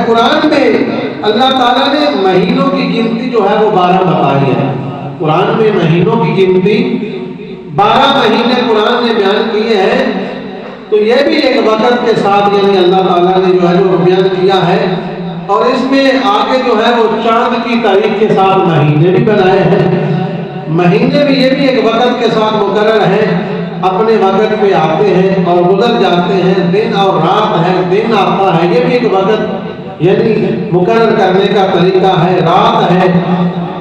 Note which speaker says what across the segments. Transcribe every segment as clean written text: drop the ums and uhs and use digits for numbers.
Speaker 1: قرآن میں اللہ تعالیٰ نے مہینوں کی گنتی جو ہے وہ 12 بتائی ہے. قرآن میں مہینوں کی گنتی 12 مہینے قرآن نے بیان کیے ہیں. تو یہ بھی ایک وقت کے ساتھ یعنی اللہ تعالیٰ نے جو ہے وہ بیان کیا ہے. اور اس میں آگے جو ہے وہ چاند کی تاریخ کے ساتھ مہینے بھی بنائے ہیں. مہینے بھی یہ بھی ایک وقت کے ساتھ مقرر ہیں، اپنے وقت پہ آتے ہیں اور گزر جاتے ہیں. دن اور رات ہے، دن آتا ہے، یہ بھی ایک وقت یعنی مقرر کرنے کا طریقہ ہے، رات ہے.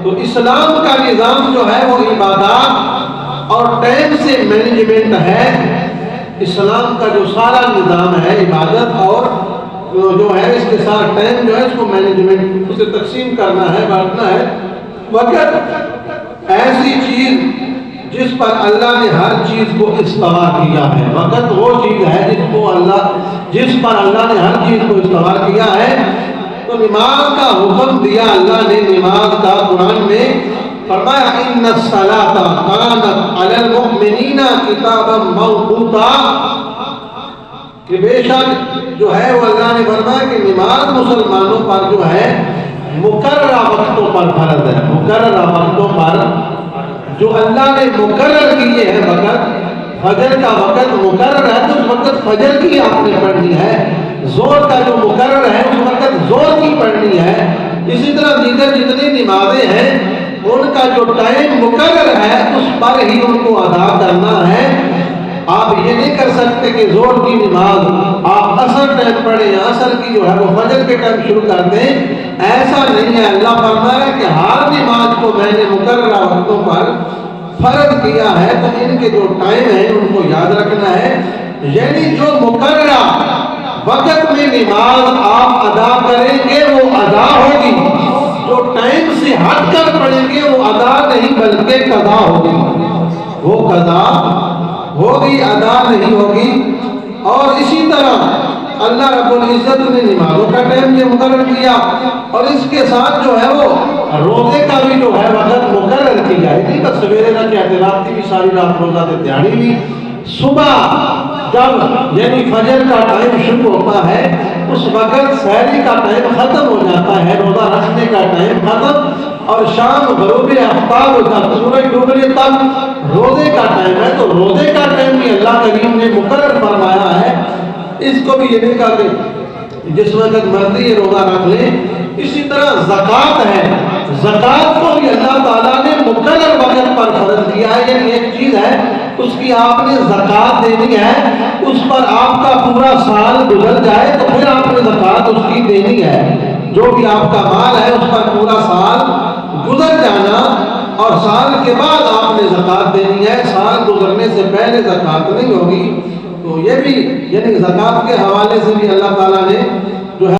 Speaker 1: تو اسلام کا نظام جو ہے وہ عبادات اور ٹائم سے مینجمنٹ ہے. اسلام کا جو سارا نظام ہے عبادت اور جو ہے اس کے ساتھ ٹائم جو ہے اس کو مینجمنٹ اسے تقسیم کرنا ہے، بانٹنا ہے. وقت ایسی چیز جس پر اللہ نے ہر چیز کو استوا کیا ہے. وقت وہ چیز ہے جس پر اللہ نے ہر چیز کو استوا کیا ہے. تو نماز کا حکم دیا اللہ نے. نماز کا قرآن میں فرمایا ان الصلاۃ کانت علی المؤمنین کتابا موقوتا، کہ بے شک جو ہے وہ اللہ نے فرمایا کہ نماز مسلمانوں پر جو ہے مقررہ وقتوں پر فرض ہے. مقررہ وقتوں پر جو اللہ نے مقرر کیے ہیں وقت، فجر کا وقت مقرر ہے تو اس وقت فجر کی آپ نے پڑھنی ہے. زور کا جو مقرر ہے اس وقت زور کی پڑھنی ہے. اسی طرح دیگر جتنی نمازیں ہیں ان کا جو ٹائم مقرر ہے اس پر ہی ان کو ادا کرنا ہے. آپ یہ نہیں کر سکتے کہ زور کی نماز آپ عصر ٹائم پڑھیں، عصر کی جو ہے وہ فجر کے ٹائم شروع کر دیں. ایسا نہیں ہے. اللہ فرمایا کہ ہر نماز کو میں نے مقررہ وقتوں پر فرض کیا ہے، تو ان کے جو ٹائم ہیں ان کو یاد رکھنا ہے. یعنی جو مقررہ وقت میں نماز آپ ادا کریں گے وہ ادا ہوگی، جو ٹائم سے ہٹ کر پڑھیں گے وہ ادا نہیں بلکہ قضا ہوگی. وہ قضا ہوگی، ادا نہیں ہوگی. اور اسی طرح اللہ رب العزت نے نمازوں کا ٹائم یہ مقرر کیا اور اس کے ساتھ جو ہے وہ روزے کا بھی جو ہے وقت مقرر کیا ہے. نہیں بس سویرے نہ کہتے رات کی بھی ساری رات روزہ سے دیہڑی بھی. صبح جب یعنی فجر کا ٹائم شروع ہوتا ہے اس وقت سحری کا ٹائم ختم ہو جاتا ہے، روزہ رکھنے کا ٹائم ختم. اور شام غروب آفتاب تک، سورج ڈوبنے تک روزے کا ٹائم ہے. تو روزے کا ٹائم بھی اللہ کریم نے مقرر فرمایا ہے. اس کو بھی یہ نہیں کہا کہ جس وقت مرضی یہ روزہ رکھ لیں. اسی طرح زکوٰۃ ہے، زکوٰۃ کو بھی اللہ تعالیٰ نے مقرر وقت پر فرض کیا ہے. یعنی ایک چیز ہے اس کی آپ نے زکوٰۃ دینی ہے، اس پر آپ کا پورا سال گزر جائے تو پھر آپ نے زکوٰۃ اس کی دینی ہے. جو بھی آپ کا مال ہے اس پر پورا سال گزر جانا اور سال کے بعد آپ نے زکوٰۃ دینی ہے. سال گزرنے سے پہلے زکوٰۃ نہیں ہوگی. تو یہ بھی یعنی زکوٰۃ کے حوالے سے بھی اللہ تعالیٰ نے